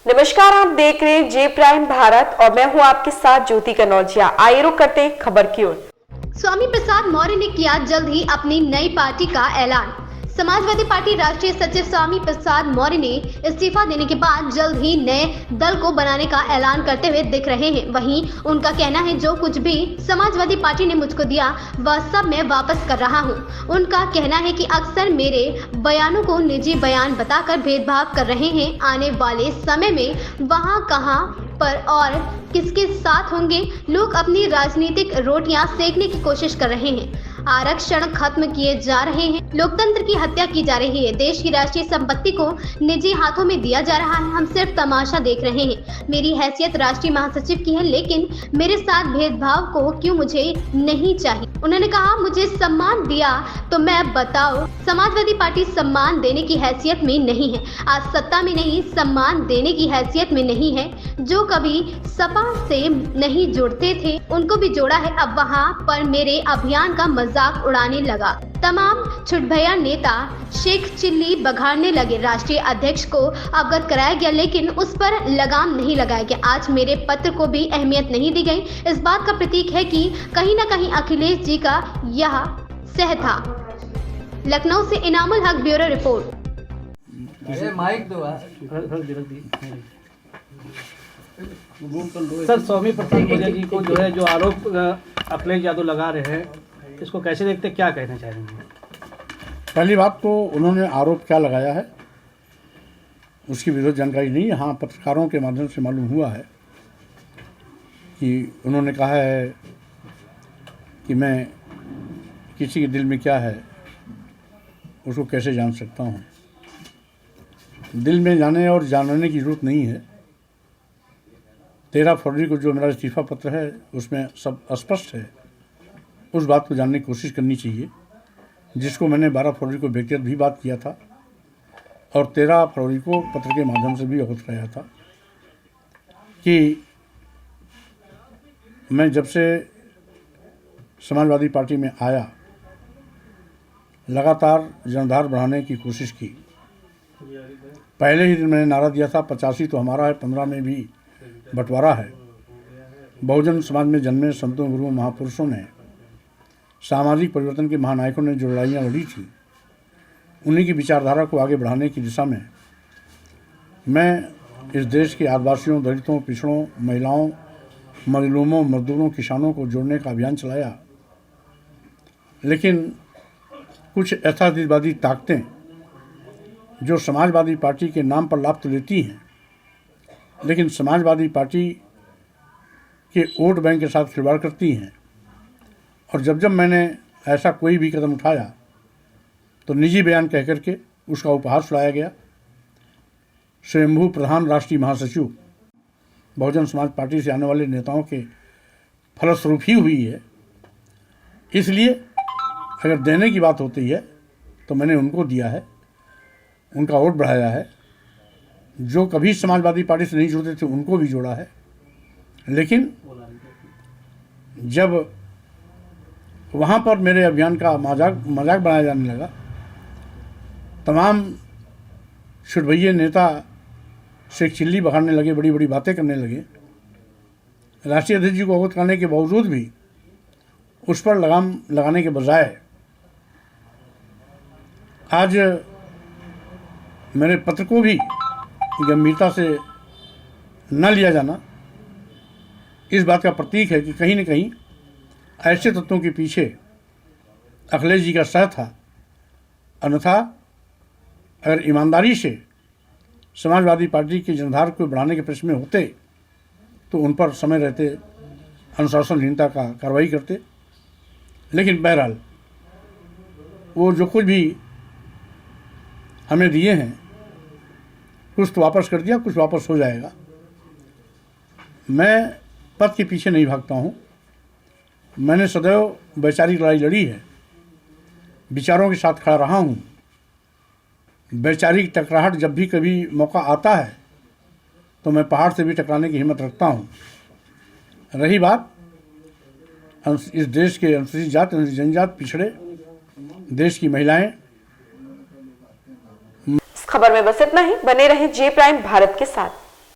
नमस्कार, आप देख रहे हैं जे प्राइम भारत और मैं हूं आपके साथ ज्योति कनौजिया। आइए रुक करते हैं खबर की ओर। स्वामी प्रसाद मौर्य ने किया जल्द ही अपनी नई पार्टी का ऐलान। समाजवादी पार्टी राष्ट्रीय सचिव स्वामी प्रसाद मौर्य ने इस्तीफा देने के बाद जल्द ही नए दल को बनाने का ऐलान करते हुए दिख रहे हैं। वहीं उनका कहना है, जो कुछ भी समाजवादी पार्टी ने मुझको दिया वह सब मैं वापस कर रहा हूं। उनका कहना है कि अक्सर मेरे बयानों को निजी बयान बताकर भेदभाव कर रहे हैं। आने वाले समय में वहां कहां पर और किसके साथ होंगे, लोग अपनी राजनीतिक रोटियां सेकने की कोशिश कर रहे हैं। आरक्षण खत्म किए जा रहे हैं, लोकतंत्र की हत्या की जा रही है, देश की राष्ट्रीय संपत्ति को निजी हाथों में दिया जा रहा है। हम सिर्फ तमाशा देख रहे हैं। मेरी हैसियत राष्ट्रीय महासचिव की है, लेकिन मेरे साथ भेदभाव को क्यों मुझे नहीं चाहिए। उन्होंने कहा, मुझे सम्मान दिया तो मैं बताओ, समाजवादी पार्टी सम्मान देने की हैसियत में नहीं है। आज सत्ता में नहीं, सम्मान देने की हैसियत में नहीं है। जो कभी सपा से नहीं जुड़ते थे उनको भी जोड़ा है। अब वहाँ पर मेरे अभियान का मजाक उड़ाने लगा। तमाम छुटभैया नेता शेख चिल्ली बघाड़ने लगे। राष्ट्रीय अध्यक्ष को अवगत कराया गया, लेकिन उस पर लगाम नहीं लगाया गया। आज मेरे पत्र को भी अहमियत नहीं दी गई। इस बात का प्रतीक है कि कहीं न कहीं अखिलेश जी का यह सह था। लखनऊ से इनामुल हक, ब्यूरो रिपोर्ट। माइक दो सर, स्वामी प्रसाद मौर्य जी को जो आरोप अखिलेश यादव लगा रहे हैं, इसको कैसे देखते, क्या कहना चाहेंगे? पहली बात तो उन्होंने आरोप क्या लगाया है उसकी विरोध जानकारी नहीं है। हाँ, पत्रकारों के माध्यम से मालूम हुआ है कि उन्होंने कहा है कि मैं किसी के दिल में क्या है उसको कैसे जान सकता हूँ। दिल में जाने और जानने की जरूरत नहीं है। 13 फरवरी को जो मेरा इस्तीफा पत्र है उसमें सब स्पष्ट है। उस बात को जानने की कोशिश करनी चाहिए, जिसको मैंने 12 फरवरी को व्यक्तिगत भी बात किया था और 13 फरवरी को पत्र के माध्यम से भी अवगत कराया था कि मैं जब से समाजवादी पार्टी में आया लगातार जनाधार बढ़ाने की कोशिश की। पहले ही दिन मैंने नारा दिया था 85 तो हमारा है, 15 में भी बंटवारा है। बहुजन समाज में जन्मे संतों, गुरुओं, महापुरुषों ने, सामाजिक परिवर्तन के महानायकों ने जो लड़ाइयाँ लड़ी थी, उन्हीं की विचारधारा को आगे बढ़ाने की दिशा में मैं इस देश के आदिवासियों, दलितों, पिछड़ों, महिलाओं, मजलूमों, मजदूरों, किसानों को जोड़ने का अभियान चलाया। लेकिन कुछ यथार्थवादी ताकतें जो समाजवादी पार्टी के नाम पर लाभ तो लेती हैं, लेकिन समाजवादी पार्टी के वोट बैंक के साथ खिलवाड़ करती हैं। और जब मैंने ऐसा कोई भी कदम उठाया तो निजी बयान कह करके उसका उपहार सुनाया गया। स्वयंभू प्रधान राष्ट्रीय महासचिव बहुजन समाज पार्टी से आने वाले नेताओं के फलस्वरूप ही हुई है। इसलिए अगर देने की बात होती है तो मैंने उनको दिया है, उनका वोट बढ़ाया है। जो कभी समाजवादी पार्टी से नहीं जुड़ते थे उनको भी जोड़ा है। लेकिन जब वहाँ पर मेरे अभियान का मजाक बनाया जाने लगा, तमाम छुटभैये नेता शेख चिल्ली बघाड़ने लगे, बड़ी बड़ी बातें करने लगे। राष्ट्रीय अध्यक्ष जी को अवगत करने के बावजूद भी उस पर लगाम लगाने के बजाय आज मेरे पत्र को भी गंभीरता से न लिया जाना इस बात का प्रतीक है कि कहीं न कहीं ऐसे तत्वों के पीछे अखिलेश जी का सह था। अन्यथा अगर ईमानदारी से समाजवादी पार्टी के जनाधार को बढ़ाने के प्रश्न में होते तो उन पर समय रहते अनुशासनहीनता का कार्रवाई करते। लेकिन बहरहाल वो जो कुछ भी हमें दिए हैं कुछ तो वापस कर दिया, कुछ वापस हो जाएगा। मैं पद के पीछे नहीं भागता हूँ। मैंने सदैव वैचारिक लड़ाई लड़ी है, विचारों के साथ खड़ा रहा हूँ। वैचारिक टकराहट जब भी कभी मौका आता है तो मैं पहाड़ से भी टकराने की हिम्मत रखता हूँ। रही बात इस देश के अनुसूचित जाति, अनुसूचित जनजाति, पिछड़े, देश की महिलाएं, खबर में बस इतना ही। बने रहें जे प्राइम भारत के साथ।